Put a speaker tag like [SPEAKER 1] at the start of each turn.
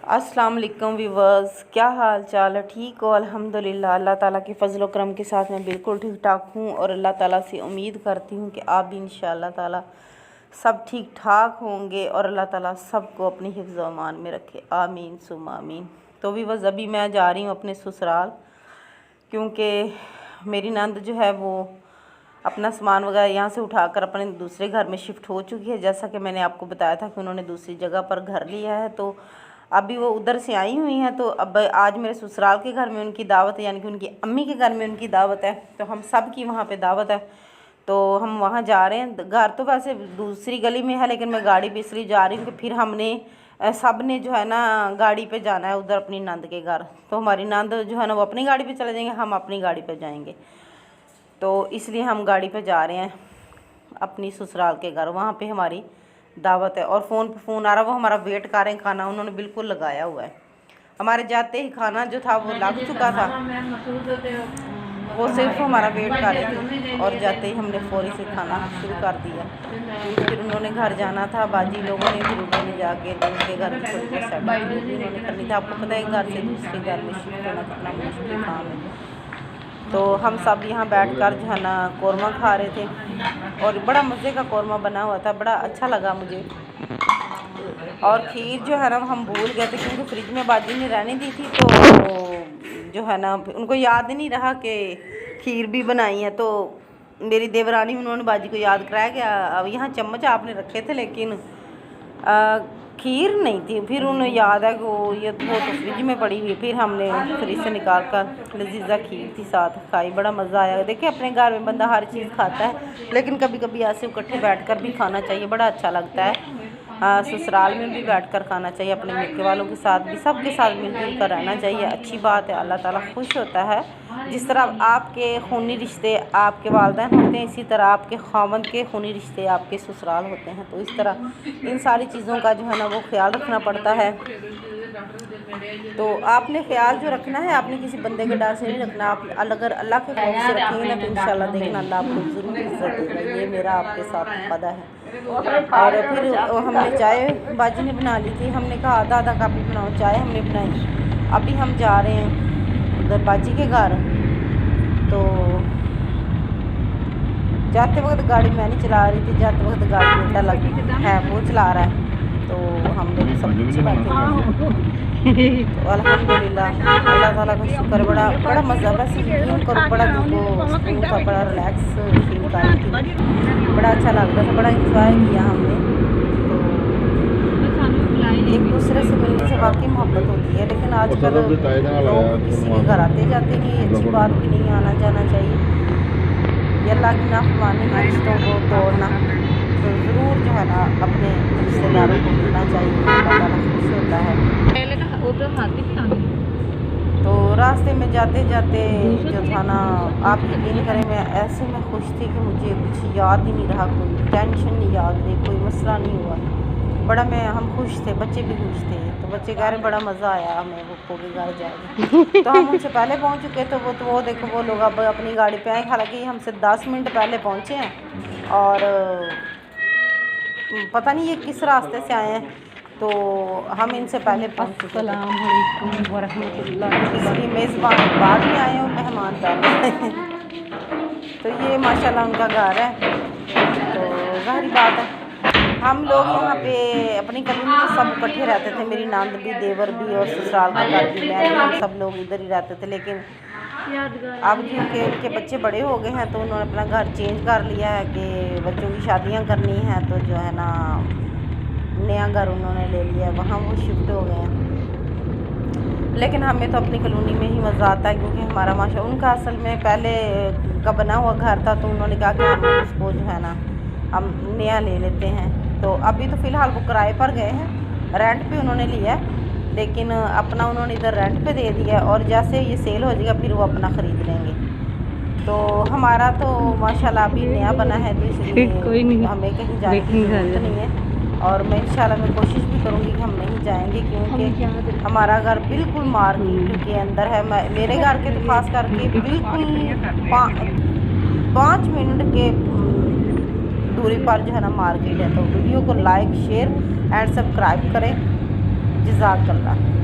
[SPEAKER 1] अस्सलाम वालेकुम व्यूवर्स, क्या हाल चाल है? ठीक हो? अल्हम्दुलिल्लाह। अल्लाह ताला के फजल करम के साथ मैं बिल्कुल ठीक ठाक हूँ और अल्लाह ताला से उम्मीद करती हूँ कि आप भी इंशाअल्लाह ताला सब ठीक ठाक होंगे और अल्लाह ताला सबको अपनी हिफ्ज़ व अमान में रखे। आमीन सुम आमीन। तो व्यूवर्स, अभी मैं जा रही हूँ अपने ससुराल, क्योंकि मेरी नंद जो है वो अपना सामान वगैरह यहाँ से उठाकर अपने दूसरे घर में शिफ्ट हो चुकी है। जैसा कि मैंने आपको बताया था कि उन्होंने दूसरी जगह पर घर लिया है, तो अभी वो उधर से आई हुई हैं। तो अब आज मेरे ससुराल के घर में उनकी दावत है, यानी कि उनकी अम्मी के घर में उनकी दावत है, तो हम सब की वहाँ पे दावत है, तो हम वहाँ जा रहे हैं। घर तो वैसे दूसरी गली में है, लेकिन मैं गाड़ी पे इसलिए जा रही हूँ कि फिर हमने सब ने जो है ना गाड़ी पे जाना है उधर अपनी नंद के घर। तो हमारी नंद जो है ना वो अपनी गाड़ी पे चले जाएंगे, हम अपनी गाड़ी पे जाएंगे, तो इसलिए हम गाड़ी पे जा रहे हैं अपनी ससुराल के घर। वहाँ पे हमारी दावत है और फ़ोन पे फ़ोन आ रहा, वो हमारा वेट कर रहे हैं। खाना उन्होंने बिल्कुल लगाया हुआ है। हमारे जाते ही खाना जो था वो लग चुका था, वो सिर्फ हमारा वेट कर रहे थे और जाते ही हमने फ़ौरी से खाना शुरू कर दिया। फिर उन्होंने घर जाना था, बाजी लोगों ने, फिर उन्होंने जाके उनके घर में थोड़ी बहुत सेटिंग उन्होंने करनी था। आपको पता है घर से दूसरे घर में शिफ्ट होना कितना मुश्किल काम है। तो हम सब यहाँ बैठकर जो है ना कौरमा खा रहे थे और बड़ा मज़े का कौरमा बना हुआ था, बड़ा अच्छा लगा मुझे। और खीर जो है ना हम भूल गए थे, क्योंकि फ्रिज में बाजी ने रहने दी थी, तो जो है ना उनको याद ही नहीं रहा कि खीर भी बनाई है। तो मेरी देवरानी उन्होंने बाजी को याद कराया कि अब यहाँ चम्मच आपने रखे थे, लेकिन खीर नहीं थी। फिर उन्हें याद है कि वो तो फ्रिज में पड़ी हुई। फिर हमने फ्रिज से निकाल कर लजीजा खीर थी साथ खाई, बड़ा मज़ा आया। देखिए अपने घर में बंदा हर चीज़ खाता है, लेकिन कभी कभी ऐसे इकट्ठे बैठकर भी खाना चाहिए, बड़ा अच्छा लगता है। ससुराल में भी बैठकर खाना चाहिए, अपने मिलके वालों के साथ भी, सबके साथ मिलजुल कर रहना चाहिए। अच्छी बात है, अल्लाह ताला खुश होता है। जिस तरह आपके खूनी रिश्ते आपके वालिदैन होते हैं, इसी तरह आपके खावंद के खूनी रिश्ते आपके ससुराल होते हैं। तो इस तरह इन सारी चीज़ों का जो है ना वो ख्याल रखना पड़ता है। तो आपने ख्याल जो रखना है, आपने किसी बंदे के डर से नहीं रखना। आप अगर अल्लाह के खौफ से रखेंगे ना, तो इंशाल्लाह देखना अल्लाह आपको ज़रूर इज़्ज़त देगा। ये मेरा आपके साथ वादा है। और फिर हमने चाय बाजी ने बना ली थी, हमने कहा आधा आधा कप ही बनाओ, चाय हमने बनाई। अभी हम जा रहे हैं उधर बाजी के घर। तो जाते वक्त गाड़ी मैं नहीं चला रही थी, जाते वक्त गाड़ी बेटा लग है वो चला रहा है, तो हम लोग सब पीछे बैठे हैं। तो अल्हम्दुलिल्लाह अल्लाह ताला का शुक्र, बड़ा बड़ा मज़ा, बस यकीन करो, बड़ा दिल को सुकून था, बड़ा रिलैक्स फील कर रही थी, बड़ा अच्छा लग रहा था, बड़ा इंजॉय किया हमने। तो एक दूसरे से मिलने से वाकई मोहब्बत होती है, लेकिन आजकल लोग किसी के घर आते जाते नहीं, अच्छी बात भी नहीं, आना जाना चाहिए। ये अल्लाह की नाफरमानी है रिश्तों को तोड़ना। तो ज़रूर जो है ना अपने रिश्तेदारों को मिलना चाहिए, अल्लाह ताला खुश होता है। तो रास्ते में जाते जाते जो था ना, आप यकीन करें, मैं ऐसे में खुश थी कि मुझे कुछ याद ही नहीं रहा, कोई टेंशन नहीं याद रही, कोई मसला नहीं हुआ। बड़ा हम खुश थे, बच्चे भी खुश थे। तो बच्चे कह रहे बड़ा मज़ा आया हमें, वो के घर जाएंगे। तो हम उनसे पहले पहुंच चुके थे। वो देखो वो लोग अब अपनी गाड़ी पे आए, हालांकि हमसे 10 मिनट पहले पहुंचे हैं और पता नहीं ये किस रास्ते से आए हैं, तो हम इनसे पहले पहुंच चुके थे। अस्सलाम वरहमतुल्लाह। इसलिए मेज़बान बाद में आए और मेहमान पहले। तो ये माशाल्लाह उनका घर है। तो जाहिर बात है हम लोग यहाँ पे अपनी कॉलोनी में सब इकट्ठे रहते थे, मेरी नंद भी, देवर भी और ससुराल का घर भी, मैं भी, हम सब लोग इधर ही रहते थे। लेकिन अब क्योंकि उनके बच्चे बड़े हो गए हैं, तो उन्होंने अपना घर चेंज कर लिया है कि बच्चों की शादियाँ करनी हैं, तो जो है ना नया घर उन्होंने ले लिया है, वहाँ वो शिफ्ट हो गए हैं। लेकिन हमें तो अपनी कॉलोनी में ही मज़ा आता है, क्योंकि हमारा माशा, उनका असल में पहले का बना हुआ घर था, तो उन्होंने कहा कि हम उसको जो है ना हम नया ले लेते हैं। तो अभी तो फ़िलहाल वो किराए पर गए हैं, रेंट पे उन्होंने लिया, लेकिन अपना उन्होंने इधर रेंट पे दे दिया, और जैसे ये सेल हो जाएगा फिर वो अपना ख़रीद लेंगे। तो हमारा तो माशाल्लाह अभी नया बना है, तो इसलिए हमें कहीं जाने की ज़रूरत नहीं है। और मैं इंशाल्लाह मैं कोशिश भी करूँगी कि हम नहीं जाएंगे, क्योंकि हमारा घर बिल्कुल मार्केट के अंदर है। मेरे घर के तो खास करके बिल्कुल 5 मिनट के दूरी पर जो है ना मार्केट है। तो वीडियो को लाइक शेयर एंड सब्सक्राइब करें जज़ाकल्लाह।